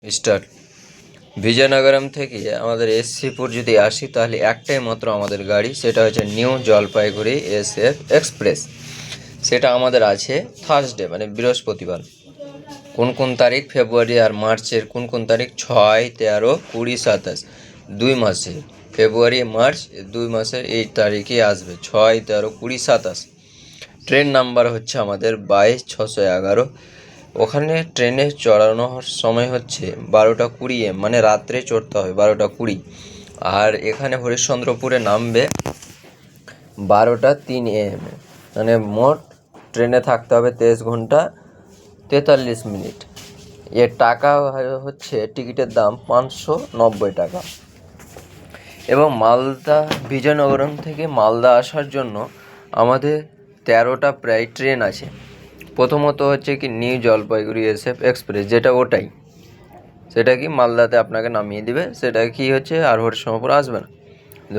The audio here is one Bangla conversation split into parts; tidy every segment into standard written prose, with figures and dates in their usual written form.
স্টার্ট। বিজয়নগরম থেকে আমাদের এসসিপুর যদি আসি তাহলে একটাই মাত্র আমাদের গাড়ি, সেটা হচ্ছে নিউ জলপাইগুড়ি SF এক্সপ্রেস। সেটা আমাদের আছে থার্সডে মানে বৃহস্পতিবার। কোন কোন তারিখ? ফেব্রুয়ারি আর মার্চের কোন কোন তারিখ? 6, 13, 20, 27, 2 মাসে। ফেব্রুয়ারি মার্চ 2 মাসের এই তারিখে আসবে 6, 13, 20, 27। ট্রেন নাম্বার হচ্ছে আমাদের 22-611। ওখানে ট্রেনে চড়ানোর সময় হচ্ছে 12টা 20 AM, মানে রাত্রে চড়তে হবে 12টা 20। আর এখানে হরিশ্চন্দ্রপুরে নামবে 12টা 3 AM, মানে মোট ট্রেনে থাকতে হবে 23 ঘন্টা 43 মিনিট। এর টাকা হচ্ছে, টিকিটের দাম 590 টাকা। এবং মালদা বিজয়নগরম থেকে মালদা আসার জন্য আমাদের 13টা প্রায় ট্রেন আছে। প্রথমত হচ্ছে কি নিউ জলপাইগুড়ি SF এক্সপ্রেস, যেটা ওটাই, সেটা কি মালদাতে আপনাকে নামিয়ে দিবে। সেটা কি হচ্ছে আর হরিশ্চন্দ্রপুর আসবে না,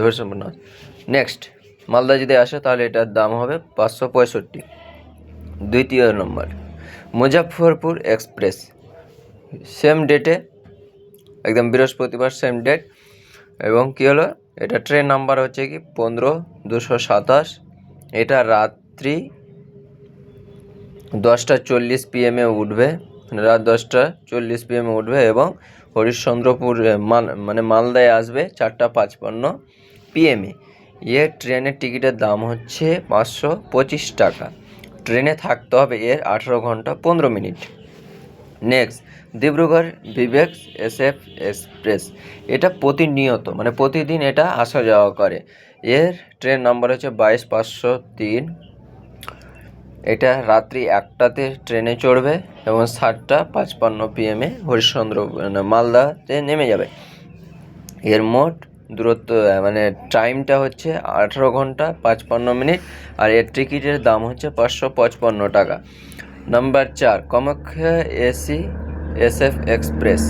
হরিশ্চন্দ্রপুর না। নেক্সট মালদা যদি আসে তাহলে এটার দাম হবে 565। দ্বিতীয় নম্বর মুজাফফরপুর এক্সপ্রেস, সেম ডেটে, একদম বৃহস্পতিবার সেম ডেট। এবং কী হলো, এটা ট্রেন নাম্বার হচ্ছে কি 15-227। এটা রাত্রি 10টা 40 PM উঠবে, রাত 10টা 40 PM উঠবে এবং হরিশ্চন্দ্রপুর মানে মালদায় আসবে 4টা 55 PM। এর ট্রেনের টিকিটের দাম হচ্ছে 525 টাকা। ট্রেনে থাকতে হবে এর 18 ঘন্টা 15 মিনিট। নেক্সট ডিব্রুগড় বিবেক SF এক্সপ্রেস, এটা প্রতিনিয়ত মানে প্রতিদিন এটা আসা যাওয়া করে। এর ট্রেন নাম্বার হচ্ছে 22-503। এটা রাত্রি 1টাতে ট্রেনে চড়বে এবং 7টা 55 PM হরিশ্চন্দ্র মালদাতে নেমে যাবে। এর মোট দূরত্ব মানে টাইমটা হচ্ছে 18 ঘন্টা 55 মিনিট। আর এর টিকিটের দাম হচ্ছে 555 টাকা। Number 4 Kamakhya AC SF express,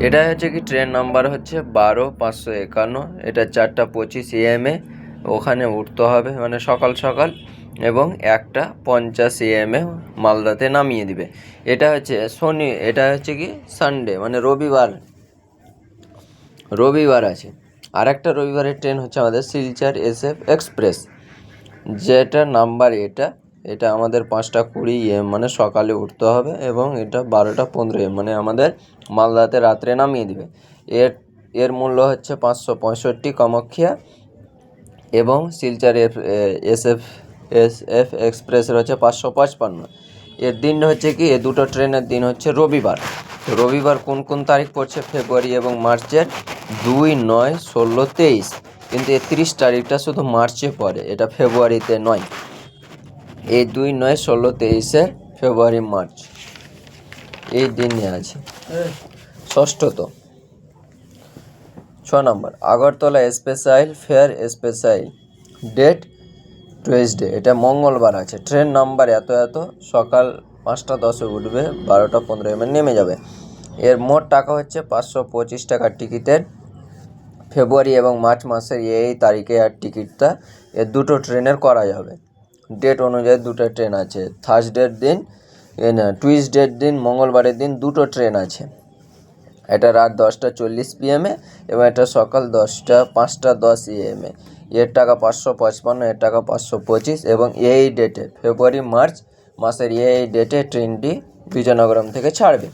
এটা হচ্ছে কি ট্রেন নাম্বার হচ্ছে 12-551। এটা 4টা 25 AM ওখানে উঠতে হবে, মানে সকাল সকাল, এবং 1টা 50 AM মালদাতে নামিয়ে দিবে। এটা হচ্ছে এটা হচ্ছে কি সানডে মানে রবিবার আছে। আর একটা রবিবারের ট্রেন হচ্ছে আমাদের শিলচর SF এক্সপ্রেস, যেটা নাম্বার এটা আমাদের 5টা 20 AM মানে সকালে উঠতে হবে এবং এটা 12টা 15 AM মানে আমাদের মালদাতে রাত্রে নামিয়ে দিবে। এর মূল্য হচ্ছে 565। কামাখ্যা এবং শিলচর SF এক্সপ্রেসের হচ্ছে 555। এর দিন হচ্ছে কি, এ দুটো ট্রেনের দিন হচ্ছে রবিবার। রবিবার কোন কোন তারিখ পড়ছে? ফেব্রুয়ারি এবং মার্চের 2, 9, 16, 23। কিন্তু এই 30 তারিখটা শুধু মার্চে পড়ে, এটা ফেব্রুয়ারিতে নয়। এই 2, 9, 16, 23 ফেব্রুয়ারি মার্চ এই দিনে আছে। ষষ্ঠত 6 নম্বর Agartala special fair special, date Tuesday, এটা মঙ্গলবার আছে। ট্রেন নাম্বার এত সকাল 5টা 10 উঠবে, 12টা 15 AM নেমে যাবে। এর মোট টাকা হচ্ছে 525 টাকা টিকিটের। ফেব্রুয়ারি এবং মার্চ মাসের এই তারিখে আর টিকিটটা এর দুটো ট্রেনের করা যাবে। ডেট অনুযায়ী দুটো ট্রেন আছে, থার্সডের দিন টুইসডের দিন, মঙ্গলবারের দিন দুটো ট্রেন আছে। এটা রাত 10টা 40 PM এবং এটা সকাল 5টা 10 AM। এর টাকা 555, এর টাকা 525। এবং এই ডেটে ফেব্রুয়ারি মার্চ মাসের এই ডেটে ট্রেনটি বিজয়নগরম থেকে ছাড়বে।